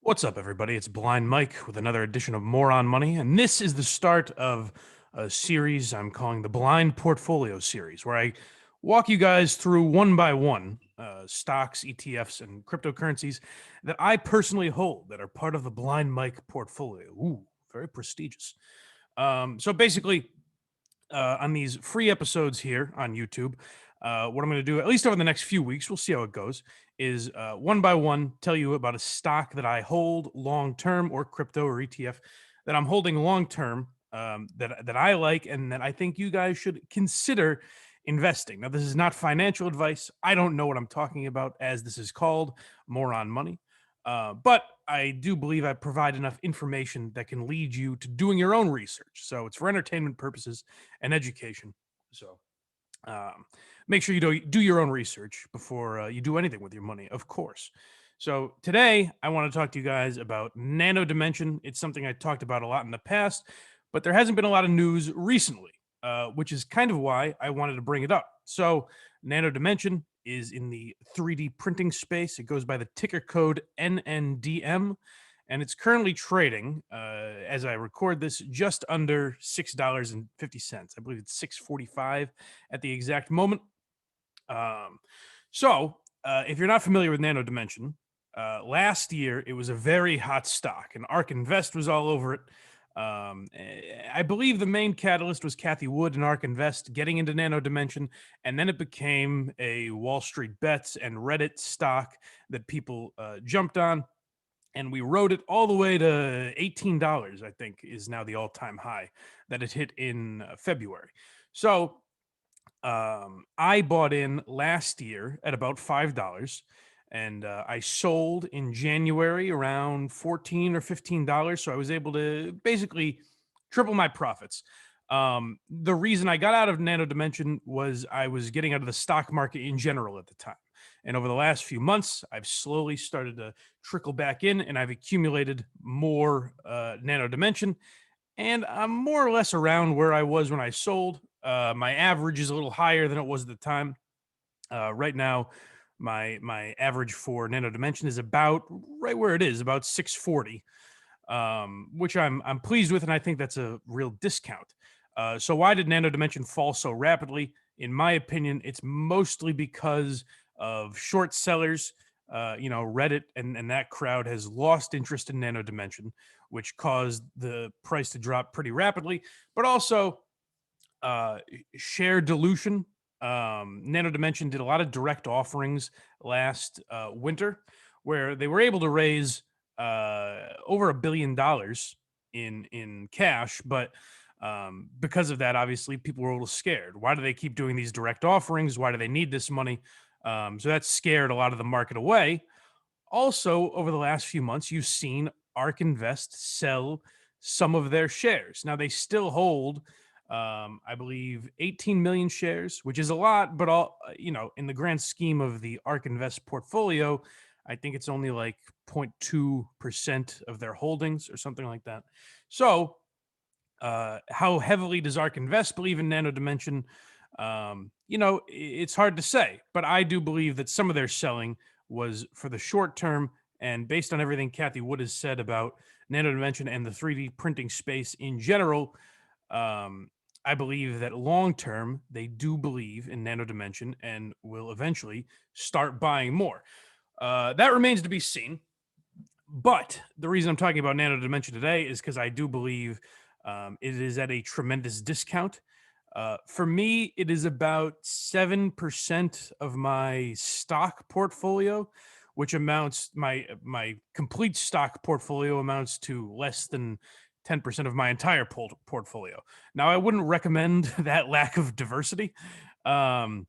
What's up, everybody? It's Blind Mike with another edition of Moron Money, and this is the start of a series I'm calling the Blind Portfolio Series, where I walk you guys through one by one stocks, ETFs, and cryptocurrencies that I personally hold that are part of the Blind Mike portfolio. Ooh, very prestigious. So basically, on these free episodes here on YouTube. What I'm going to do, at least over the next few weeks, we'll see how it goes, is one by one tell you about a stock that I hold long term or crypto or ETF that I'm holding long term that I like and that I think you guys should consider investing. Now, this is not financial advice. I don't know what I'm talking about, as this is called Moron Money. But I do believe I provide enough information that can lead you to doing your own research. So it's for entertainment purposes and education. So um, make sure you do your own research before you do anything with your money, of course. So today I want to talk to you guys about Nano Dimension. It's something I talked about a lot in the past, but there hasn't been a lot of news recently, which is kind of why I wanted to bring it up. So Nano Dimension is in the 3D printing space. It goes by the ticker code NNDM, and it's currently trading, as I record this, just under $6.50. I believe it's 6.45 at the exact moment. If you're not familiar with Nano Dimension, last year it was a very hot stock, and ARK Invest was all over it. I believe the main catalyst was Cathy Wood and ARK Invest getting into Nano Dimension, and then it became a Wall Street Bets and Reddit stock that people jumped on, and we rode it all the way to $18. I think is now the all-time high that it hit in February. So I bought in last year at about $5, and I sold in January around $14 or $15. So I was able to basically triple my profits. The reason I got out of Nano Dimension was I was getting out of the stock market in general at the time. And over the last few months, I've slowly started to trickle back in, and I've accumulated more Nano Dimension, and I'm more or less around where I was when I sold. My average is a little higher than it was at the time. Right now, my average for Nano Dimension is about right where it is, about 640, which I'm pleased with, and I think that's a real discount. So why did Nano Dimension fall so rapidly? In my opinion, it's mostly because of short sellers. Reddit and that crowd has lost interest in Nano Dimension, which caused the price to drop pretty rapidly, but also uh, share dilution. Nano Dimension did a lot of direct offerings last winter where they were able to raise over $1 billion in cash, but because of that, obviously, people were a little scared. Why do they keep doing these direct offerings? Why do they need this money? So that scared a lot of the market away. Also, over the last few months, you've seen ARK Invest sell some of their shares. Now they still hold, I believe, 18 million shares, which is a lot, but in the grand scheme of the ARK Invest portfolio, I think it's only like 0.2% of their holdings or something like that. So, how heavily does ARK Invest believe in Nano Dimension? It's hard to say, but I do believe that some of their selling was for the short term. And based on everything Cathy Wood has said about Nano Dimension and the 3D printing space in general, I believe that long term, they do believe in Nano Dimension and will eventually start buying more. That remains to be seen. But the reason I'm talking about Nano Dimension today is because I do believe it is at a tremendous discount. For me, it is about 7% of my stock portfolio, which amounts my complete stock portfolio amounts to less than 10% of my entire portfolio. Now, I wouldn't recommend that lack of diversity um,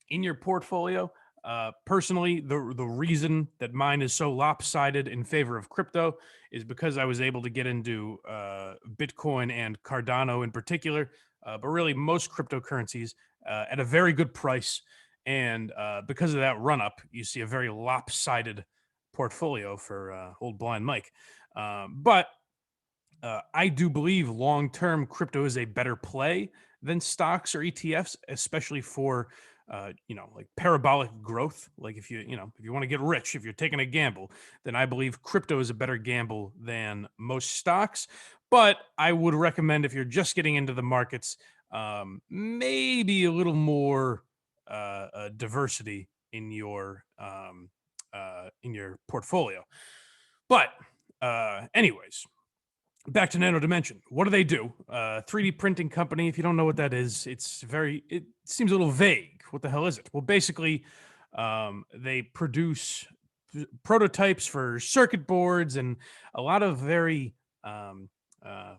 in your portfolio. Personally, the reason that mine is so lopsided in favor of crypto is because I was able to get into Bitcoin and Cardano in particular, but really most cryptocurrencies at a very good price. And because of that run up, you see a very lopsided portfolio for old blind Mike. But I do believe long term crypto is a better play than stocks or ETFs, especially for like parabolic growth. Like if you want to get rich, if you're taking a gamble, then I believe crypto is a better gamble than most stocks. But I would recommend, if you're just getting into the markets, maybe a little more diversity in your portfolio. But anyways, back to Nano Dimension. What do they do? 3D printing company. If you don't know what that is, it seems a little vague. What the hell is it? Well, basically, they produce prototypes for circuit boards and a lot of very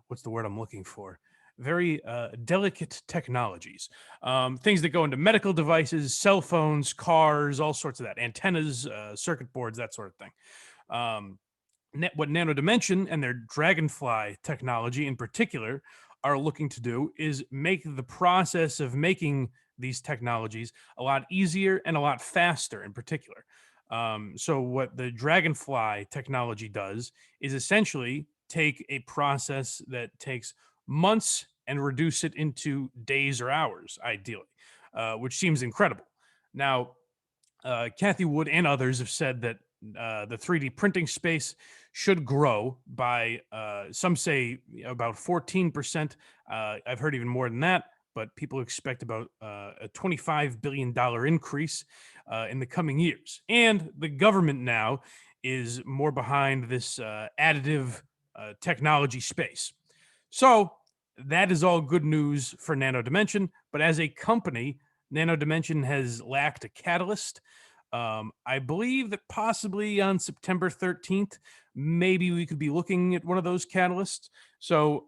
what's the word I'm looking for? Very delicate technologies, things that go into medical devices, cell phones, cars, all sorts of that, antennas, circuit boards, that sort of thing. What Nano Dimension and their Dragonfly technology in particular are looking to do is make the process of making these technologies a lot easier and a lot faster in particular. So what the Dragonfly technology does is essentially take a process that takes months and reduce it into days or hours, ideally, which seems incredible. Now, Cathy Wood and others have said that the 3D printing space should grow by, some say, about 14%. I've heard even more than that, but people expect about a $25 billion increase in the coming years. And the government now is more behind this additive technology space. So that is all good news for Nano Dimension. But as a company, Nano Dimension has lacked a catalyst. I believe that possibly on September 13th, maybe we could be looking at one of those catalysts. So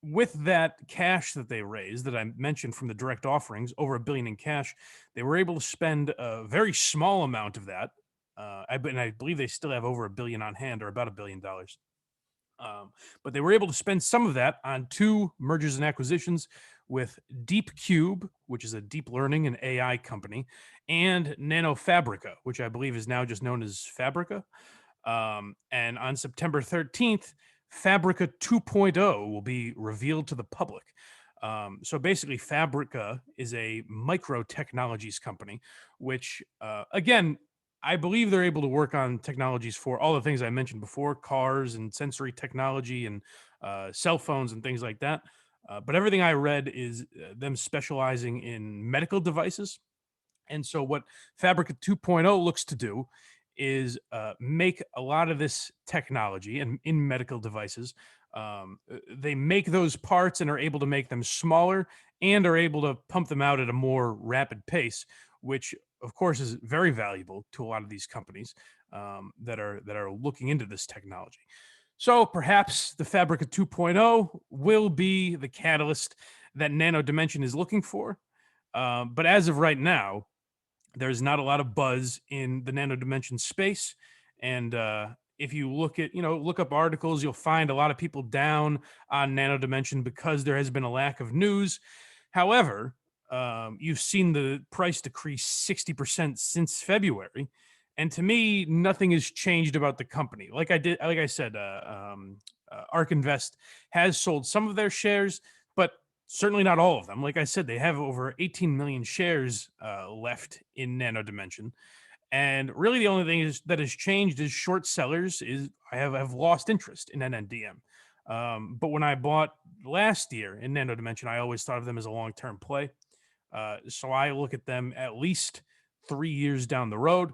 with that cash that they raised that I mentioned from the direct offerings, over $1 billion in cash, they were able to spend a very small amount of that. I believe they still have over $1 billion on hand, or about $1 billion. But they were able to spend some of that on 2 mergers and acquisitions with DeepCube, which is a deep learning and AI company, and Nano Fabrica, which I believe is now just known as Fabrica. And on September 13th, Fabrica 2.0 will be revealed to the public. So basically, Fabrica is a micro technologies company, which, again, I believe they're able to work on technologies for all the things I mentioned before, cars and sensory technology and cell phones and things like that. But everything I read is them specializing in medical devices. And so what Fabrica 2.0 looks to do is make a lot of this technology and in medical devices. They make those parts and are able to make them smaller and are able to pump them out at a more rapid pace, which of course is very valuable to a lot of these companies that are looking into this technology. So perhaps the Fabrica 2.0 will be the catalyst that Nano Dimension is looking for. But as of right now, there's not a lot of buzz in the Nano Dimension space. And if you look up articles, you'll find a lot of people down on Nano Dimension because there has been a lack of news. However, you've seen the price decrease 60% since February. And to me, nothing has changed about the company. Like I said, ARK Invest has sold some of their shares, but certainly not all of them. Like I said, they have over 18 million shares left in Nano Dimension. And really, the only thing that has changed is short sellers have lost interest in NNDM. But when I bought last year in Nano Dimension, I always thought of them as a long-term play. So I look at them at least 3 years down the road.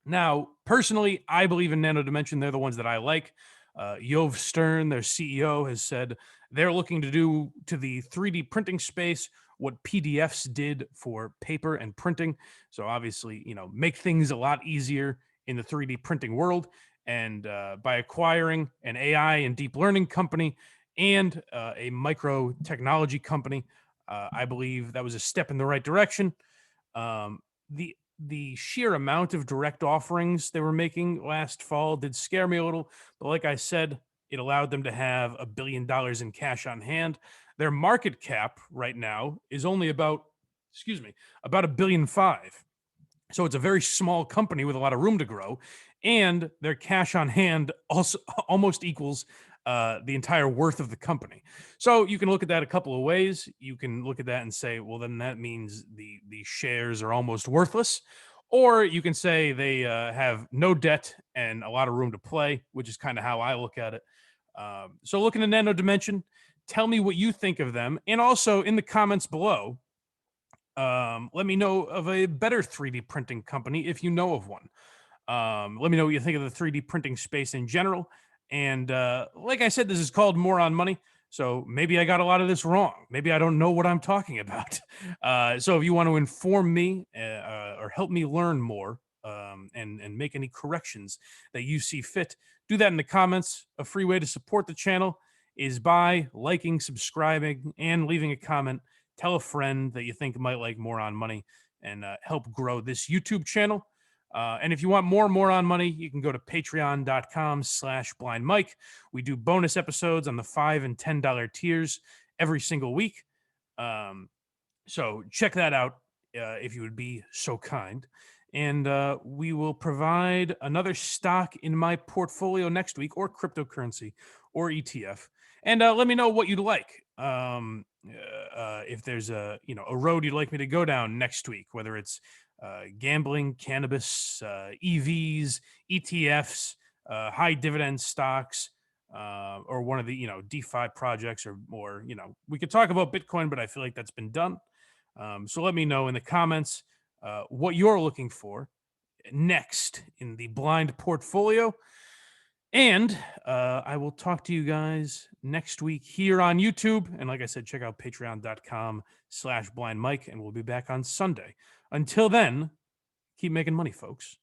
Now, personally, I believe in Nano Dimension. They're the ones that I like. Yov Stern, their CEO, has said they're looking to do to the 3D printing space what PDFs did for paper and printing. So obviously, make things a lot easier in the 3D printing world. And by acquiring an AI and deep learning company and a micro technology company, I believe that was a step in the right direction. The sheer amount of direct offerings they were making last fall did scare me a little, but like I said, it allowed them to have $1 billion in cash on hand. Their market cap right now is only about $1.5 billion. So it's a very small company with a lot of room to grow, and their cash on hand also almost equals the entire worth of the company. So you can look at that a couple of ways. You can look at that and say, well, then that means the shares are almost worthless. Or you can say they have no debt and a lot of room to play, which is kind of how I look at it. So looking at Nano Dimension, tell me what you think of them. And also in the comments below, let me know of a better 3D printing company if you know of one. Let me know what you think of the 3D printing space in general. And like I said, this is called Moron Money. So maybe I got a lot of this wrong. Maybe I don't know what I'm talking about. So if you want to inform me or help me learn more and make any corrections that you see fit, do that in the comments. A free way to support the channel is by liking, subscribing, and leaving a comment. Tell a friend that you think might like Moron Money and help grow this YouTube channel. And if you want more Moron Money, you can go to patreon.com/blindmike. We do bonus episodes on the $5 and $10 tiers every single week. So check that out if you would be so kind. And we will provide another stock in my portfolio next week, or cryptocurrency, or ETF. And let me know what you'd like. If there's a road you'd like me to go down next week, whether it's gambling, cannabis, EVs, ETFs, high dividend stocks, or one of the DeFi projects, or we could talk about Bitcoin, but I feel like that's been done. So let me know in the comments what you're looking for next in the blind portfolio. And I will talk to you guys next week here on YouTube. And like I said, check out patreon.com/blindmike, and we'll be back on Sunday. Until then, keep making money, folks.